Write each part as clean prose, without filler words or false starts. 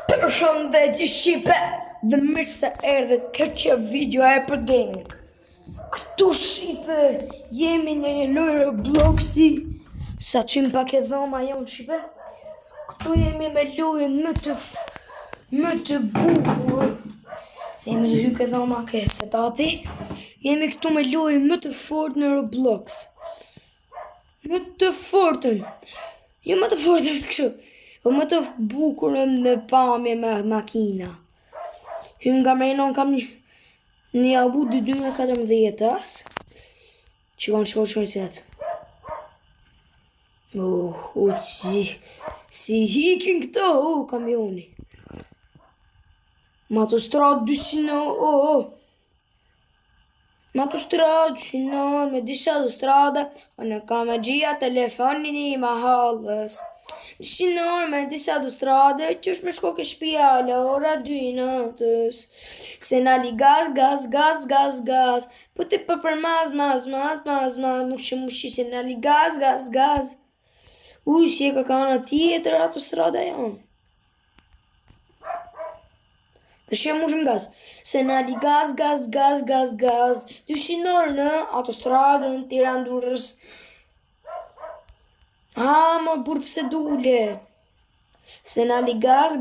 Përshëndetje Shqipe, dhe mirë se erdhët këtë video e për gaming. Këtu Shqipe, jemi në një lojë Robloxi, sa qim pak e dhoma jonë Shqipe. Këtu jemi me lojën më të bukur, se jemi të hyke dhoma ke setupi. Jemi këtu me lojën më të fort në Roblox. Më të fortën, jo më të fortën të kështu, po më të bukurën në pamje me makina. Hym nga mrenon kam një Audi 2014-as. Qikon si atë. Si hikin këto, kamioni. Ma të stradë 200, Ma të stradë 200 me disa të strada, në kam e gjia telefonin i mahallës. 200 me disa të strade, që është me shko ke shpia ora 2 natës. Se na li gaz, po ti për maz, mushi, se na li gaz. Si e ka kana tjetër ato strada janë. Dhe që mushim gaz, se na li gaz, 200 në autostradën Tiranë Durrës. Ma burë pëse dule, se na li gaz.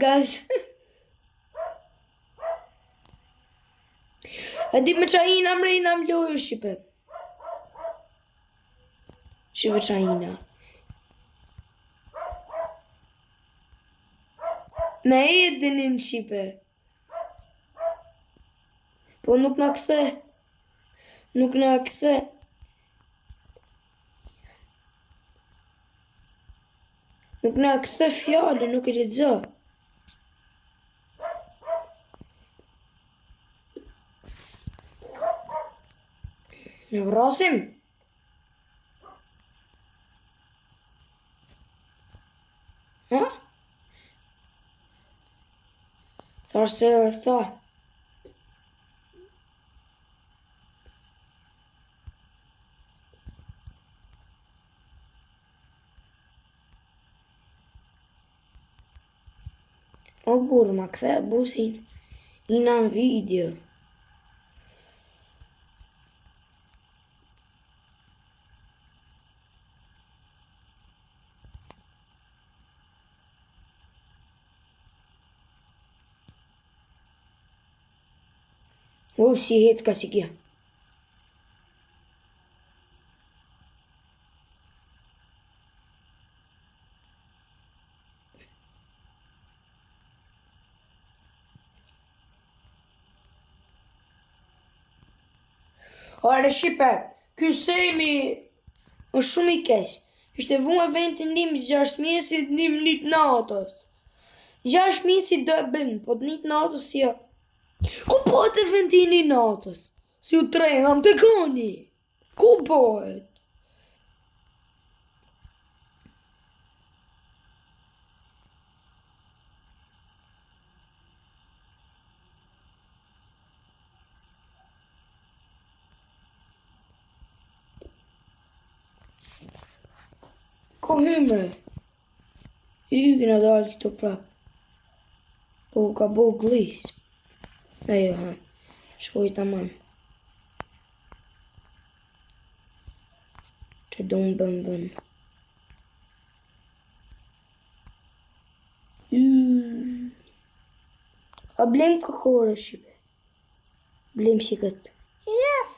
E di me qajina mrejna më lojë Shqipe. Shqipe qajina. Me edinin Shqipe. Po nuk na kthe. Nuk na kthe fjallë, nuk e lexo. Në vrasim. Ha? Thash se tha. O burë, ma kthe busin i në video. Si hec ka si kja. Ore Shqipe, ky sejmi është shumë i keq. Ishte vu e ventin dim 6 mjesit dim 1 natës. 6 mjesit do e bim, po 1 natës jo. Ku pojt e ventin 1 natës? Si u trejnam të koni? Ku pojt? Ko hymre? Hygën a dalë këto prap. Po ka bo glis. Ajo ha, shkoj të man. Që do më bëm vën. A blem këkore Shqipe? Blem si këtë. Yes.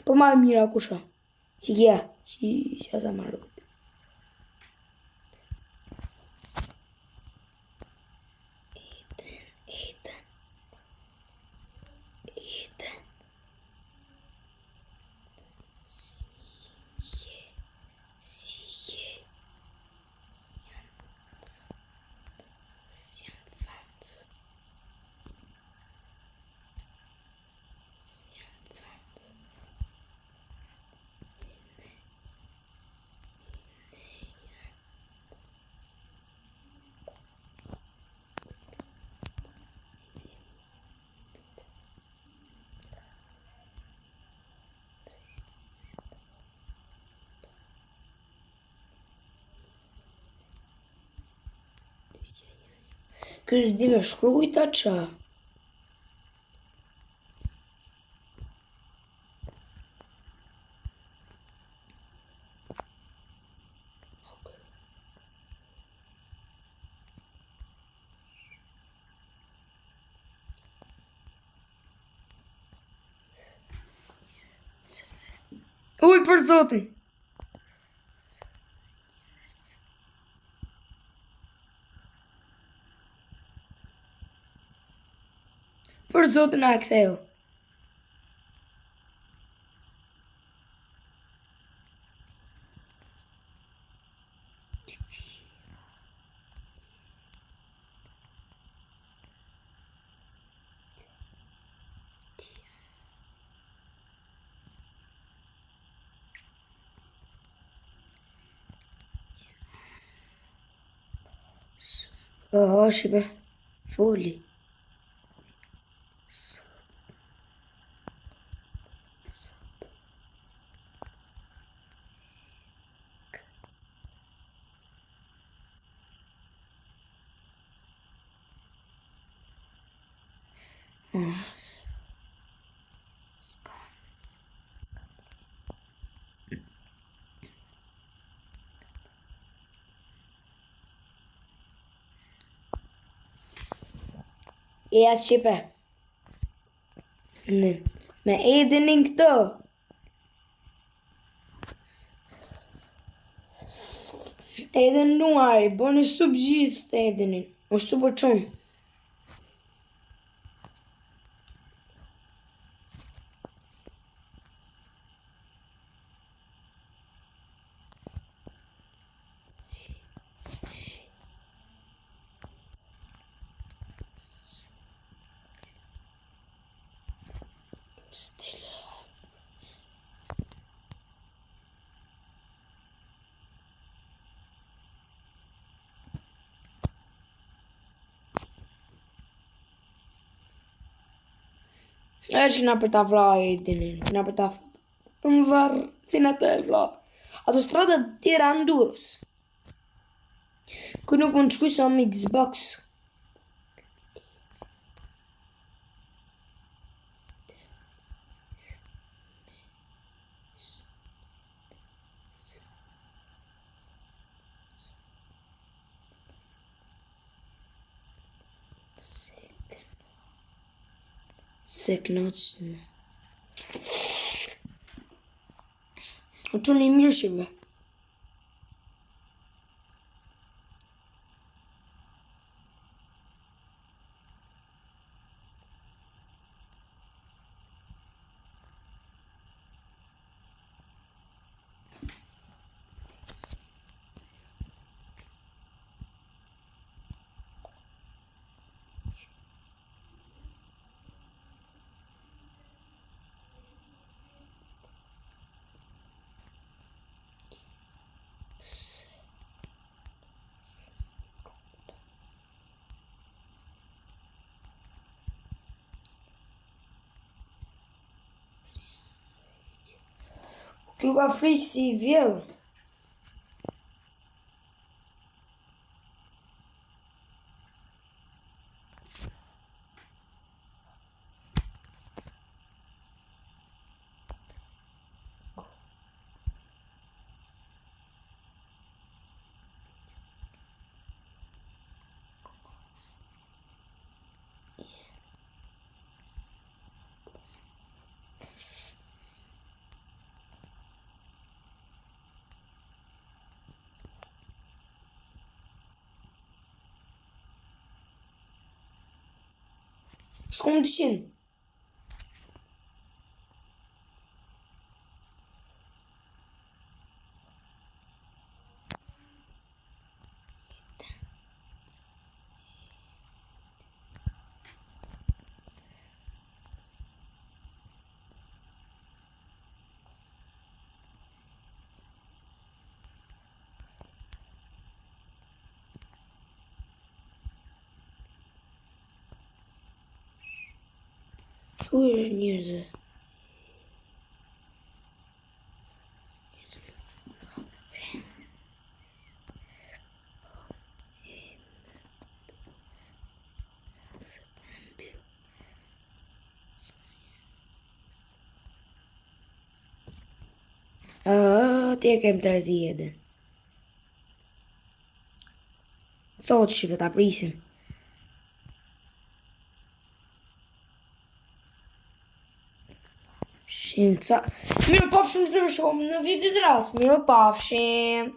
Po ma e mira kusha. Si kja, si asa marrë. Eten. Si je. Siam fans. Ky s'di me shkrujta qa. Uj, për zotin! Për zotin a e ktheu. Oho, shibe, fuli. Ja, shipe. Me Edinin këto. Edin nuari, boni sub gjithë Edinin. Është super qënë. Still. E që këna për ta vra e dinin, këna për ta më varë, si në të e vra. Autostradat tjera Ndurës. Kë nuk më në shkuj sa më Xbox. Seknoc. O që një mirë shive. Kjo ka frikë si I vjellë. Shkom të shinë. Ujë njerëzë. Ti e kem të rëzi edhe. Thot shipe, ta prisim. Shim ca... Mirë pafshim të rëshom në vitit ras. Mirë pafshim.